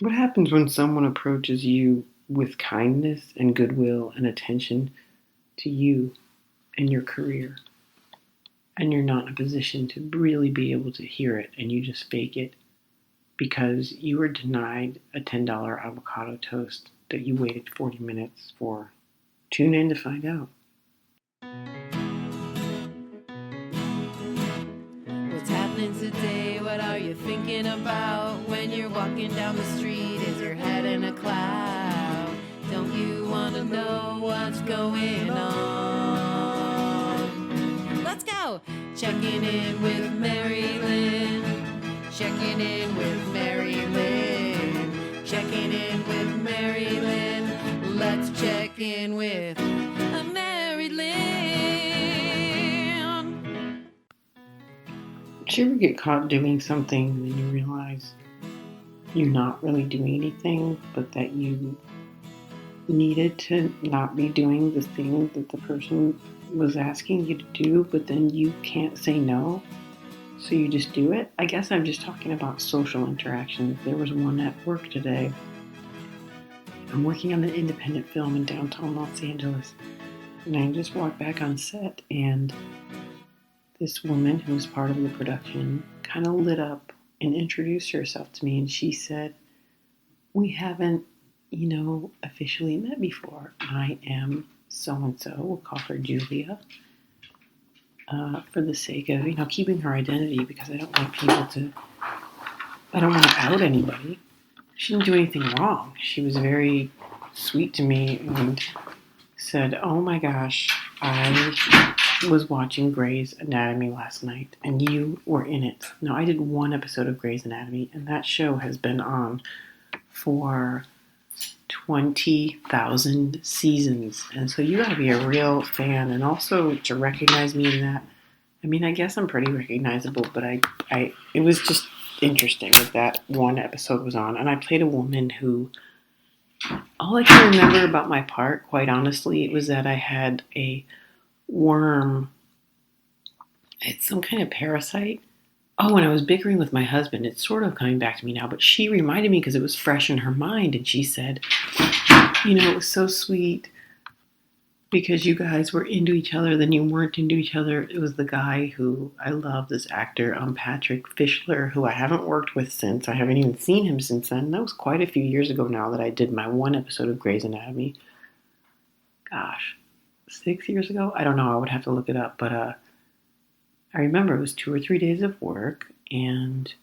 What happens when someone approaches you with kindness and goodwill and attention to you and your career, and you're not in a position to really be able to hear it and you just fake it because you were denied a $10 avocado toast that you waited 40 minutes for? Tune in to find out. What's happening today? What are you thinking about when you're walking down the street? Is your head in a cloud? Don't you want to know what's going on? Let's go! Checking in with Mary Lynn. Checking in with Mary Lynn. Checking in with Mary Lynn. Let's check in with Mary Lynn. Did you ever get caught doing something and then you realize you're not really doing anything, but that you needed to not be doing the thing that the person was asking you to do, but then you can't say no, so you just do it? I guess I'm just talking about social interactions. There was one at work today. I'm working on an independent film in downtown Los Angeles, and I just walked back on set, and this woman who was part of the production kind of lit up and introduced herself to me, and she said, "We haven't, officially met before. I am so-and-so," we'll call her Julia, for the sake of, keeping her identity, because I don't want to out anybody. She didn't do anything wrong. She was very sweet to me and said, "Oh my gosh, I was watching Grey's Anatomy last night, and you were in it." Now, I did one episode of Grey's Anatomy, and that show has been on for 20,000 seasons, and so you gotta be a real fan, and also to recognize me in that. I mean, I guess I'm pretty recognizable, but it was just interesting that one episode was on, and I played a woman who, all I can remember about my part, quite honestly, it was that I had a worm. It's some kind of parasite. Oh, and I was bickering with my husband. It's sort of coming back to me now, but she reminded me because it was fresh in her mind, and she said, "It was so sweet because you guys were into each other, then you weren't into each other." It was the guy who I love, this actor, Patrick Fischler, who I haven't worked with since. I haven't even seen him since then. That was quite a few years ago now that I did my one episode of Grey's Anatomy. Gosh, 6 years ago? I don't know. I would have to look it up, but I remember it was 2 or 3 days of work, and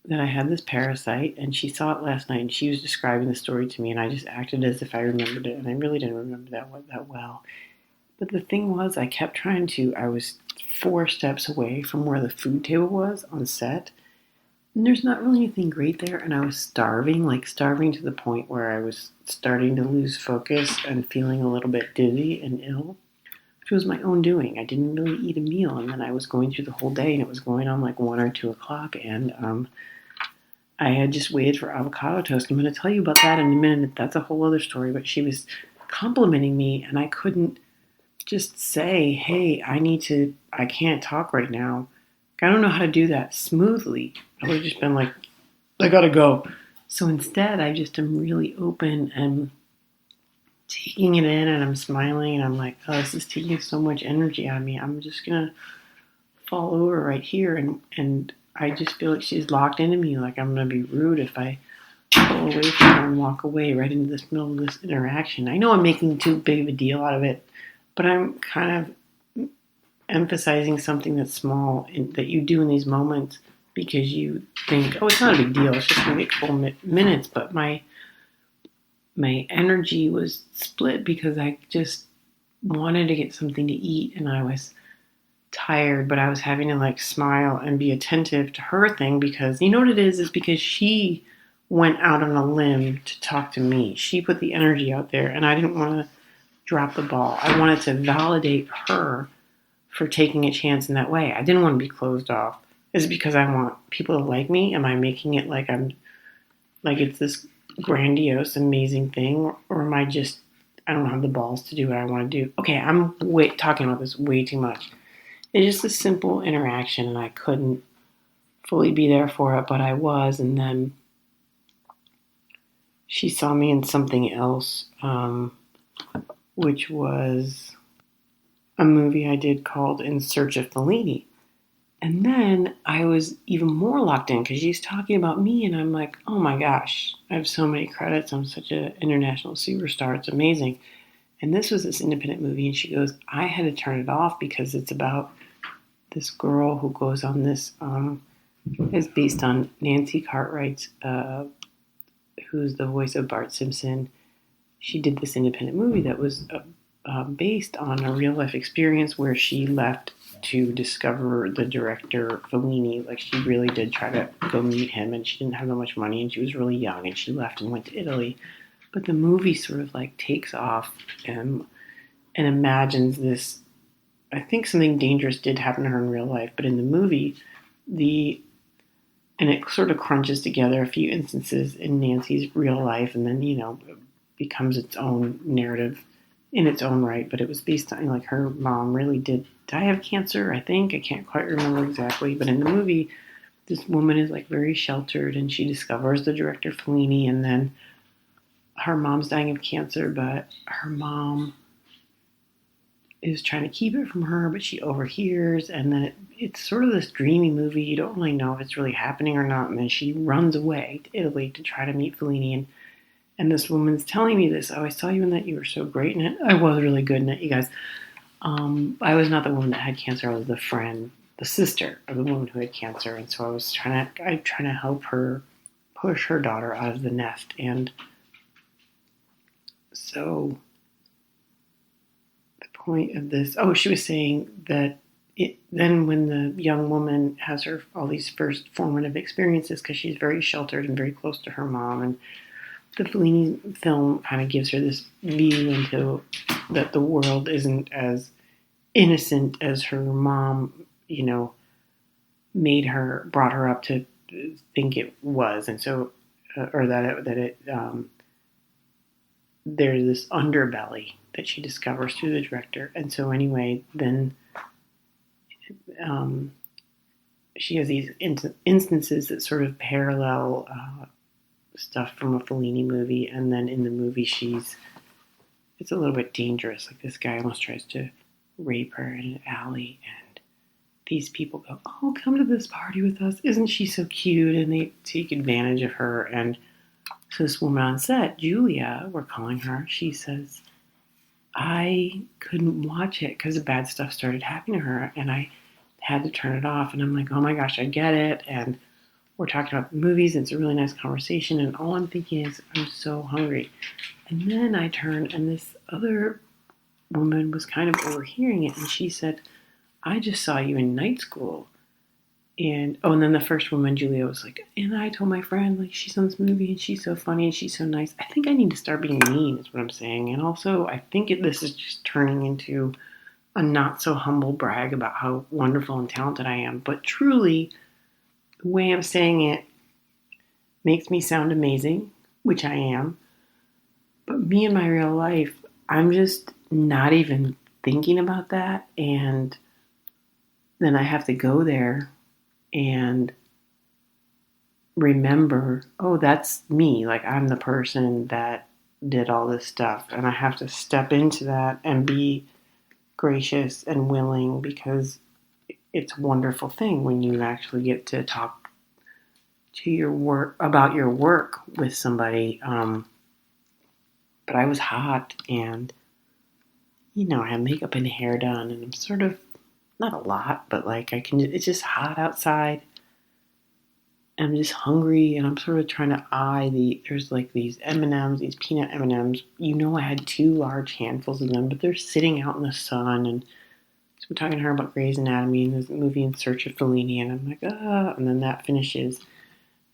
that I had this parasite, and she saw it last night, and she was describing the story to me, and I just acted as if I remembered it, and I really didn't remember that well. But the thing was, I was 4 steps away from where the food table was on set, and there's not really anything great there, and I was starving to the point where I was starting to lose focus and feeling a little bit dizzy and ill, which was my own doing. I didn't really eat a meal, and then I was going through the whole day, and it was going on like 1 or 2 o'clock, and I had just waited for avocado toast. I'm going to tell you about that in a minute. That's a whole other story, but she was complimenting me, and I couldn't just say, "Hey, I can't talk right now." I don't know how to do that smoothly. I would have just been like, "I gotta go." So instead, I just am really open and taking it in, and I'm smiling, and I'm like, "Oh, this is taking so much energy out of me. I'm just gonna fall over right here." And I just feel like she's locked into me. Like I'm gonna be rude if I pull away from her and walk away right into this middle of this interaction. I know I'm making too big of a deal out of it, but I'm kind of emphasizing something that's small that you do in these moments because you think, "Oh, it's not a big deal. It's just gonna be a couple minutes." But my energy was split because I just wanted to get something to eat, and I was tired, but I was having to smile and be attentive to her thing, because you know what it is because she went out on a limb to talk to me. She put the energy out there, and I didn't want to drop the ball. I wanted to validate her for taking a chance in that way. I didn't want to be closed off. Is it because I want people to like me? Am I making it like it's this grandiose, amazing thing, or am I just, I don't have the balls to do what I want to do? Okay, I'm talking about this way too much. It's just a simple interaction, and I couldn't fully be there for it, but I was, and then she saw me in something else, which was a movie I did called In Search of Fellini. And then I was even more locked in because she's talking about me, and I'm like, oh my gosh, I have so many credits. I'm such an international superstar. It's amazing. And this was this independent movie, and she goes, I had to turn it off because it's about this girl who goes on this, it's based on Nancy Cartwright's, who's the voice of Bart Simpson. She did this independent movie that was based on a real life experience where she left to discover the director Fellini. Like, she really did try to go meet him, and she didn't have that much money, and she was really young, and she left and went to Italy. But the movie sort of like takes off and imagines this. I think something dangerous did happen to her in real life, but in the movie, and it sort of crunches together a few instances in Nancy's real life, and then it becomes its own narrative in its own right. But it was based on, like, her mom really did die of cancer. I think I can't quite remember exactly, but in the movie, this woman is like very sheltered, and she discovers the director Fellini, and then her mom's dying of cancer, but her mom is trying to keep it from her, but she overhears, and then it's sort of this dreamy movie. You don't really know if it's really happening or not, and then she runs away to Italy to try to meet Fellini, and this woman's telling me this, oh, I saw you in that, you were so great in it. I was really good in it, you guys. I was not the woman that had cancer, I was the friend, the sister of the woman who had cancer, and so I was trying to help her push her daughter out of the nest, and so point of this, she was saying that then when the young woman has all these first formative experiences, because she's very sheltered and very close to her mom, and the Fellini film kind of gives her this view into that the world isn't as innocent as her mom, brought her up to think it was, and so, or that there's this underbelly that she discovers through the director. And so anyway, then she has these instances that sort of parallel stuff from a Fellini movie, and then in the movie it's a little bit dangerous. Like, this guy almost tries to rape her in an alley, and these people go, oh, come to this party with us, isn't she so cute? And they take advantage of her. And so this woman on set, Julia, we're calling her, she says, I couldn't watch it because the bad stuff started happening to her, and I had to turn it off. And I'm like, oh my gosh, I get it. And we're talking about movies, and it's a really nice conversation, and all I'm thinking is, I'm so hungry. And then I turn, and this other woman was kind of overhearing it, and she said, I just saw you in night school. And then the first woman, Julia, was like, and I told my friend, like, she's on this movie, and she's so funny, and she's so nice. I think I need to start being mean, is what I'm saying. And also, I think this is just turning into a not so humble brag about how wonderful and talented I am. But truly, the way I'm saying it makes me sound amazing, which I am. But me in my real life, I'm just not even thinking about that. And then I have to go there and remember, oh, that's me. Like, I'm the person that did all this stuff. And I have to step into that and be gracious and willing, because it's a wonderful thing when you actually get to talk to your work about your work with somebody. But I was hot, and I have makeup and hair done, and I'm sort of, not a lot, but like it's just hot outside. I'm just hungry, and I'm sort of trying to there's like these M&Ms, these peanut M&Ms. I had 2 large handfuls of them, but they're sitting out in the sun. And so I'm talking to her about Grey's Anatomy and this movie In Search of Fellini, and I'm like, and then that finishes.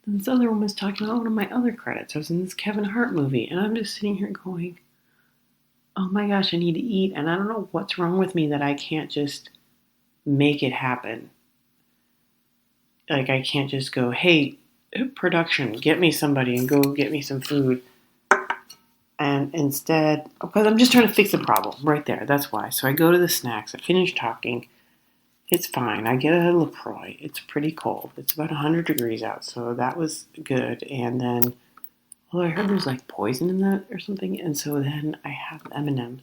And this other woman's talking about one of my other credits. I was in this Kevin Hart movie, and I'm just sitting here going, oh my gosh, I need to eat, and I don't know what's wrong with me that I can't just make it happen. Like, I can't just go, hey, production, get me somebody and go get me some food. And instead, because I'm just trying to fix the problem right there. That's why. So I go to the snacks. I finish talking. It's fine. I get a LaCroix. It's pretty cold. It's about 100 degrees out. So that was good. And then Well, I heard there's like poison in that or something, and so then I have M&Ms.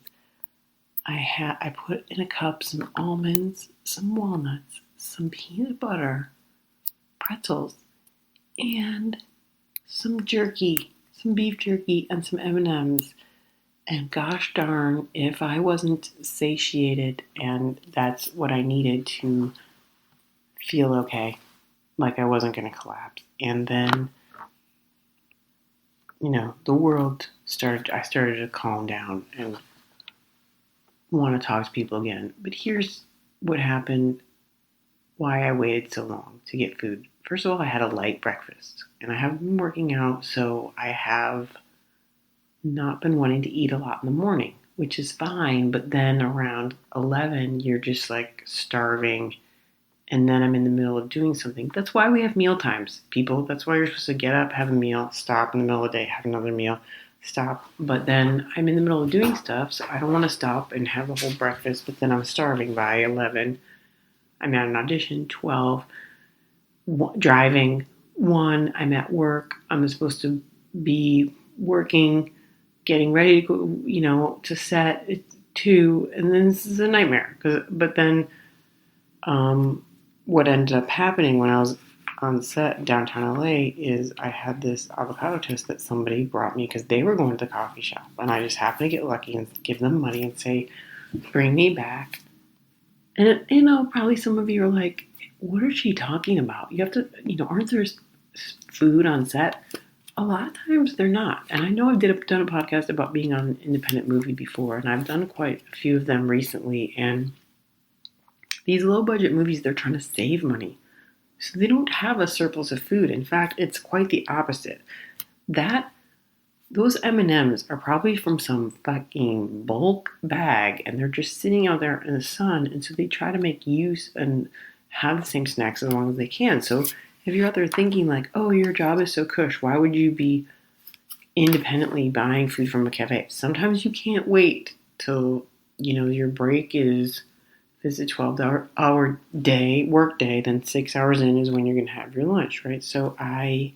I put in a cup some almonds, some walnuts, some peanut butter, pretzels, and some jerky, some beef jerky, and some M&Ms. And gosh darn, if I wasn't satiated, and that's what I needed to feel okay, like I wasn't going to collapse. And then, the world I started to calm down and want to talk to people again. But here's what happened, why I waited so long to get food. First of all, I had a light breakfast, and I have been working out, so I have not been wanting to eat a lot in the morning, which is fine. But then around 11, you're just like starving, and then I'm in the middle of doing something. That's why we have meal times, people. That's why you're supposed to get up, have a meal, stop in the middle of the day, have another meal, stop. But then I'm in the middle of doing stuff, so I don't want to stop and have a whole breakfast, but then I'm starving by 11. I'm at an audition, 12, driving, 1, I'm at work. I'm supposed to be working, getting ready to go, to set, 2, and then this is a nightmare. But then what ended up happening when I was on set downtown LA is I had this avocado toast that somebody brought me because they were going to the coffee shop, and I just happened to get lucky and give them money and say, bring me back. And probably some of you are like, what is she talking about? You have to, aren't there food on set? A lot of times they're not. And I know I've done a podcast about being on an independent movie before, and I've done quite a few of them recently, and these low-budget movies, they're trying to save money. So they don't have a surplus of food. In fact, it's quite the opposite. Those M&Ms are probably from some fucking bulk bag, and they're just sitting out there in the sun, and so they try to make use and have the same snacks as long as they can. So if you're out there thinking like, oh, your job is so cush, why would you be independently buying food from a cafe? Sometimes you can't wait till, your break is, if it's a 12-hour work day, then 6 hours in is when you're going to have your lunch, right? So I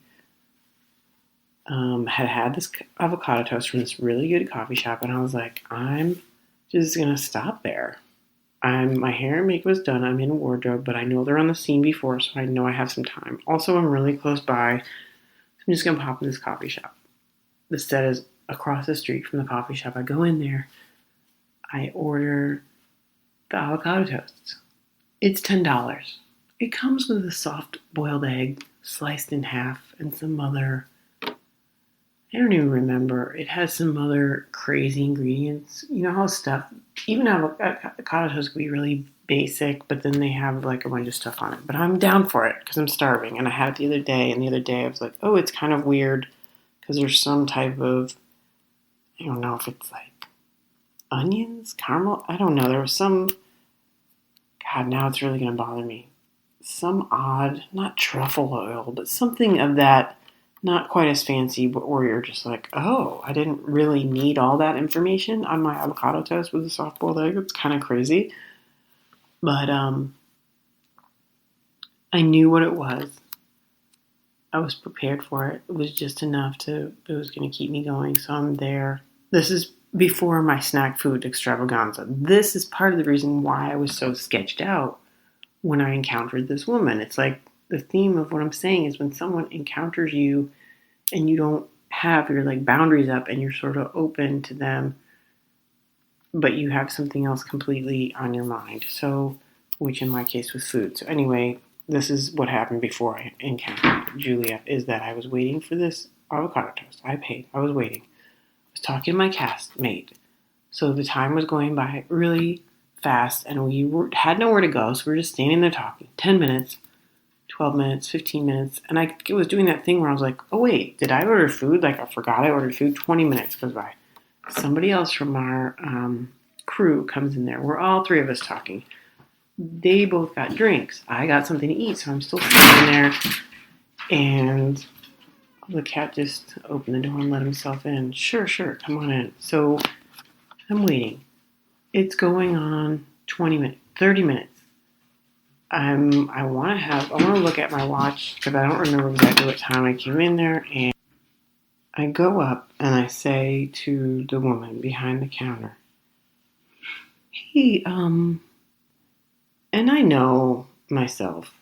had this avocado toast from this really good coffee shop, and I was like, I'm just going to stop there. My hair and makeup is done. I'm in a wardrobe, but I know they're on the scene before, so I know I have some time. Also, I'm really close by. I'm just going to pop in this coffee shop. The set is across the street from the coffee shop. I go in there. I order the avocado toasts. It's $10. It comes with a soft boiled egg sliced in half and some other, I don't even remember. It has some other crazy ingredients. You know how even avocado toast can be really basic, but then they have like a bunch of stuff on it. But I'm down for it because I'm starving. And I had it the other day, and the other day I was like, oh, it's kind of weird because there's some type of, I don't know if it's like onions, caramel. I don't know. There was some, God, now it's really going to bother me. Some odd, not truffle oil, but something of that. Not quite as fancy, but where you're just like, oh, I didn't really need all that information on my avocado toast with a soft-boiled egg. It's kind of crazy. But I knew what it was. I was prepared for it. It was just enough it was going to keep me going. So I'm there. This is before my snack food extravaganza. This is part of the reason why I was so sketched out when I encountered this woman. It's like, the theme of what I'm saying is when someone encounters you and you don't have your like boundaries up and you're sort of open to them, but you have something else completely on your mind. So, which in my case was food. So anyway, this is what happened before I encountered Juliet, is that I was waiting for this avocado toast. I paid. I was waiting. I was talking to my castmate. So the time was going by really fast, and we had nowhere to go, so we were just standing there talking. 10 minutes. 12 minutes, 15 minutes, and I was doing that thing where I was like, oh wait, did I order food? Like I forgot I ordered food. 20 minutes goes by. Somebody else from our crew comes in there. We're all three of us talking. They both got drinks. I got something to eat, so I'm still standing there, and the cat just opened the door and let himself in. Sure, come on in. So I'm waiting. It's going on 20 minutes, 30 minutes. I want to look at my watch because I don't remember exactly what time I came in there, and I go up and I say to the woman behind the counter, hey, and I know myself,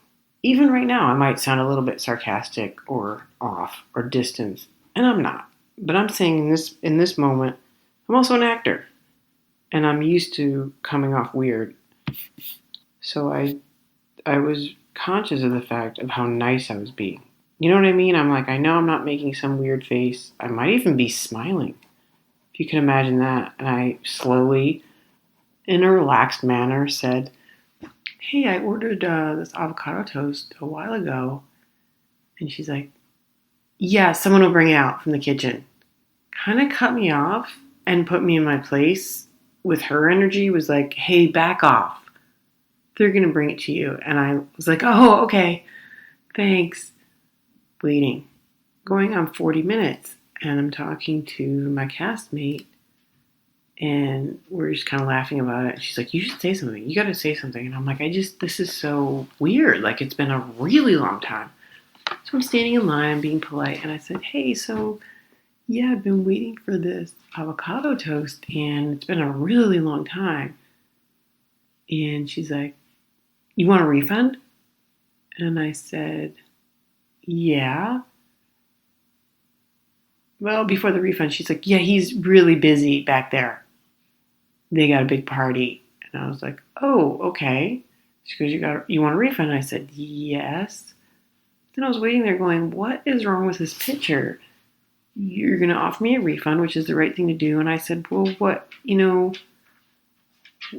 even right now, I might sound a little bit sarcastic or off or distant, and I'm not. But I'm saying in this moment, I'm also an actor, and I'm used to coming off weird. So I was conscious of the fact of how nice I was being. You know what I mean? I'm like, I know I'm not making some weird face. I might even be smiling, if you can imagine that. And I slowly, in a relaxed manner, said, hey, I ordered this avocado toast a while ago. And she's like, yeah, someone will bring it out from the kitchen. Kind of cut me off and put me in my place with her energy, was like, hey, back off. They're going to bring it to you. And I was like, oh, okay, thanks. Waiting. Going on 40 minutes. And I'm talking to my castmate. And we're just kind of laughing about it. And she's like, you should say something. You got to say something. And I'm like, this is so weird. Like, it's been a really long time. So I'm standing in line, I'm being polite, and I said, hey, so, yeah, I've been waiting for this avocado toast, and it's been a really long time. And she's like, you want a refund? And I said, yeah. Well, before the refund, she's like, yeah, he's really busy back there. They got a big party. And I was like, oh, okay. She goes, you want a refund? And I said, yes. Then I was waiting there going, what is wrong with this picture? You're going to offer me a refund, which is the right thing to do. And I said, well, what,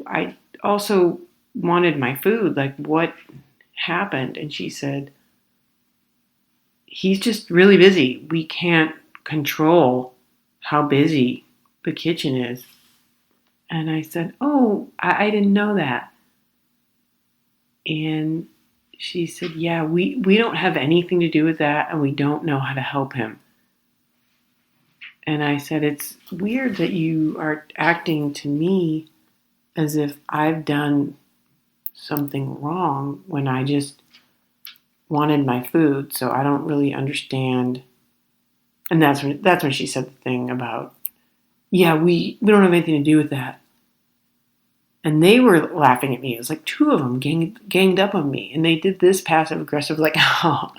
I also wanted my food. Like, what happened? And she said, he's just really busy. We can't control how busy the kitchen is. And I said, oh, I didn't know that. And she said, yeah, we don't have anything to do with that, and we don't know how to help him. And I said, it's weird that you are acting to me as if I've done something wrong when I just wanted my food. So I don't really understand. And that's when she said the thing about, yeah, we don't have anything to do with that. And they were laughing at me. It was like two of them ganged up on me. And they did this passive aggressive, like, oh,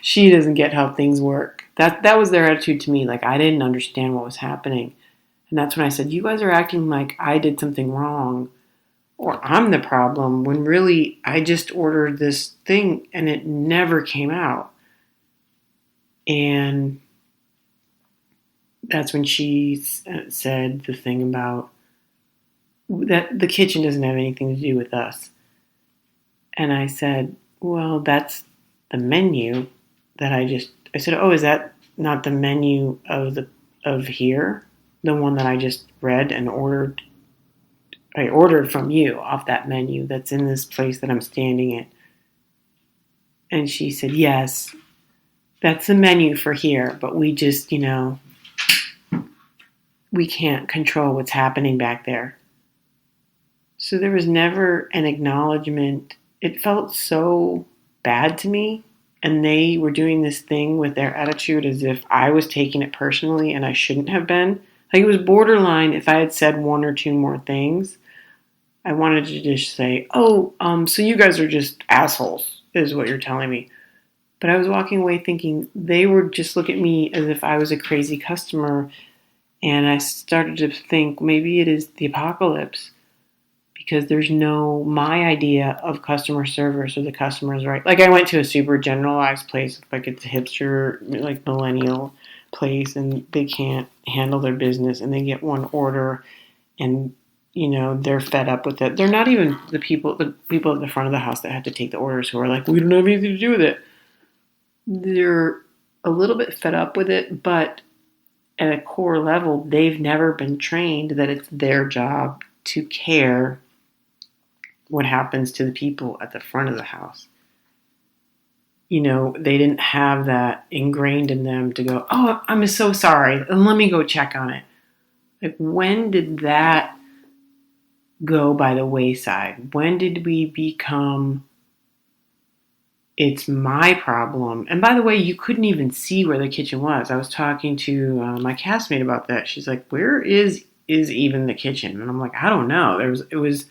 she doesn't get how things work. That was their attitude to me. Like, I didn't understand what was happening. And that's when I said, you guys are acting like I did something wrong or I'm the problem, when really I just ordered this thing and it never came out. And that's when she said the thing about that the kitchen doesn't have anything to do with us. And I said, well, that's the menu that I said, oh, is that not the menu of here? The one that I just read and ordered? I ordered from you off that menu that's in this place that I'm standing at. And she said, yes, that's the menu for here, but we just, we can't control what's happening back there. So there was never an acknowledgement. It felt so bad to me. And they were doing this thing with their attitude as if I was taking it personally and I shouldn't have been. Like, it was borderline. If I had said one or two more things, I wanted to just say, oh, so you guys are just assholes, is what you're telling me. But I was walking away thinking they were just looking at me as if I was a crazy customer. And I started to think maybe it is the apocalypse, because there's no my idea of customer service or the customer's right. Like, I went to a super generalized place, like it's a hipster, like millennial place, and they can't handle their business, and they get one order, and they're fed up with it. They're not even the people at the front of the house that have to take the orders who are like, we don't have anything to do with it. They're a little bit fed up with it, but at a core level, they've never been trained that it's their job to care what happens to the people at the front of the house. They didn't have that ingrained in them to go, oh, I'm so sorry, and let me go check on it. Like, when did that go by the wayside? When did we become it's my problem. And by the way, you couldn't even see where the kitchen was. I was talking to my castmate about that. She's like, "Where is even the kitchen?" And I'm like, "I don't know." It was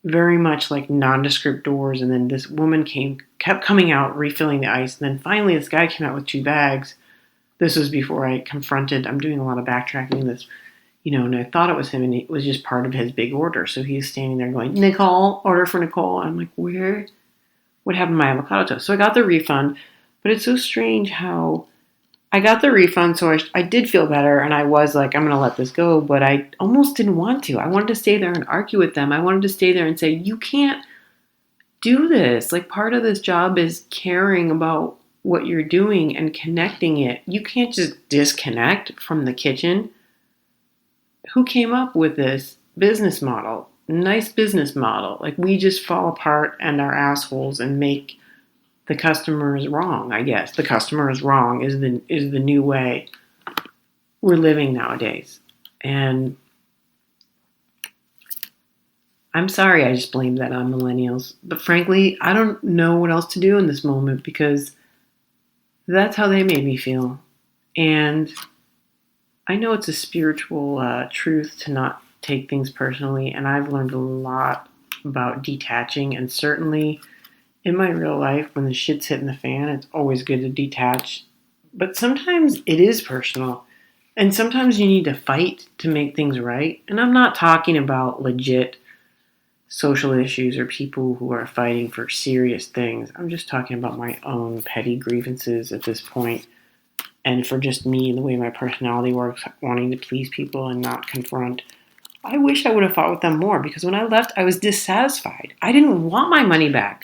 very much like nondescript doors, and then this woman kept coming out, refilling the ice, and then finally this guy came out with 2 bags. This was before I confronted. I'm doing a lot of backtracking in this, and I thought it was him, and it was just part of his big order. So he's standing there going, "Nicole, order for Nicole." And I'm like, "Where? What happened to my avocado toast?" So I got the refund, but it's so strange how I got the refund, so I did feel better, and I was like, I'm going to let this go, but I almost didn't want to. I wanted to stay there and argue with them. I wanted to stay there and say, you can't do this. Like, part of this job is caring about what you're doing and connecting it. You can't just disconnect from the kitchen. Who came up with this business model? Nice business model. Like, we just fall apart and are assholes and make the customer is wrong, I guess. The customer is wrong is the new way we're living nowadays. And I'm sorry I just blamed that on millennials. But frankly, I don't know what else to do in this moment because that's how they made me feel. And I know it's a spiritual truth to not take things personally. And I've learned a lot about detaching. And certainly in my real life, when the shit's hitting the fan, it's always good to detach. But sometimes it is personal. And sometimes you need to fight to make things right. And I'm not talking about legit social issues or people who are fighting for serious things. I'm just talking about my own petty grievances at this point. And for just me and the way my personality works, wanting to please people and not confront. I wish I would have fought with them more because when I left, I was dissatisfied. I didn't want my money back.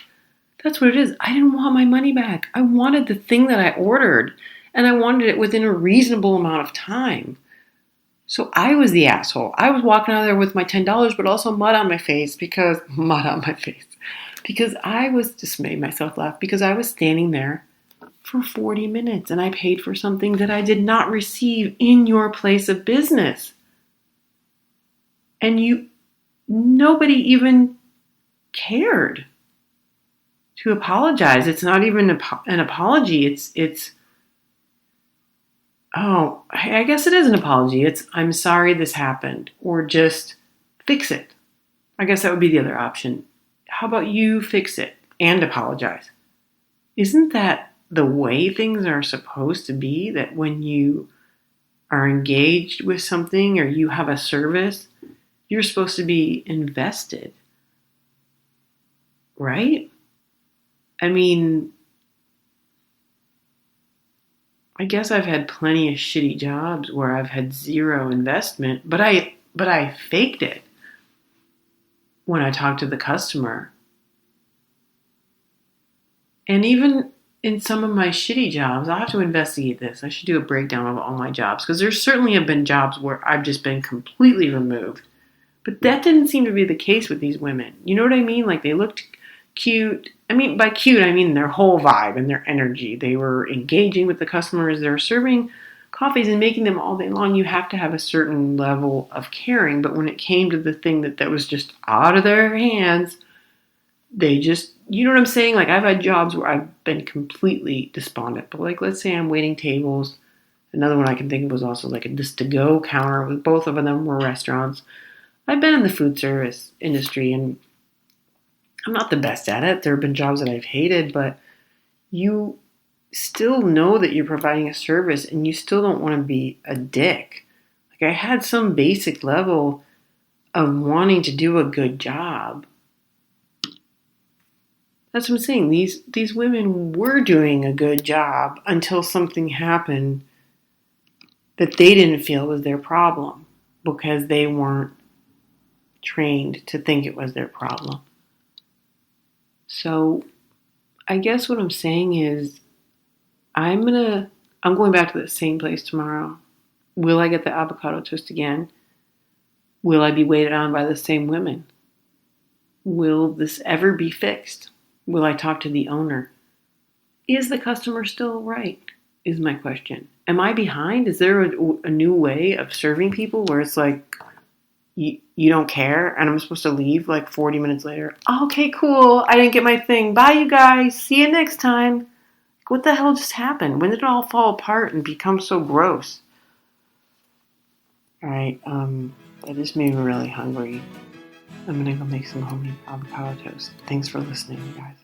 That's what it is. I didn't want my money back. I wanted the thing that I ordered, and I wanted it within a reasonable amount of time. So I was the asshole. I was walking out of there with my $10, but also mud on my face because I was just made myself laugh because I was standing there for 40 minutes and I paid for something that I did not receive in your place of business. And nobody even cared to apologize. It's not even an apology. I guess it is an apology. It's, I'm sorry this happened, or just fix it. I guess that would be the other option. How about you fix it and apologize? Isn't that the way things are supposed to be? That when you are engaged with something or you have a service, you're supposed to be invested, right? I mean, I guess I've had plenty of shitty jobs where I've had zero investment, but I faked it when I talked to the customer. And even in some of my shitty jobs, I'll have to investigate this. I should do a breakdown of all my jobs because there certainly have been jobs where I've just been completely removed. But that didn't seem to be the case with these women. You know what I mean? Like, they looked cute. I mean, by cute, I mean their whole vibe and their energy. They were engaging with the customers. They were serving coffees and making them all day long. You have to have a certain level of caring. But when it came to the thing that was just out of their hands, they just, you know what I'm saying? Like, I've had jobs where I've been completely despondent. But like, let's say I'm waiting tables. Another one I can think of was also like this to-go counter. Both of them were restaurants. I've been in the food service industry and I'm not the best at it. There have been jobs that I've hated, but you still know that you're providing a service and you still don't want to be a dick. Like, I had some basic level of wanting to do a good job. That's what I'm saying. These women were doing a good job until something happened that they didn't feel was their problem because they weren't trained to think it was their problem. So I guess what I'm saying is I'm going back to the same place tomorrow. Will I get the avocado toast again? Will I be waited on by the same women? Will this ever be fixed? Will I talk to the owner? Is the customer still right? Is my question. Am I behind? Is there a new way of serving people where it's like, you don't care, and I'm supposed to leave like 40 minutes later. Okay, cool. I didn't get my thing. Bye, you guys. See you next time. What the hell just happened? When did it all fall apart and become so gross? All right, that just made me really hungry. I'm gonna go make some homemade avocado toast. Thanks for listening, you guys.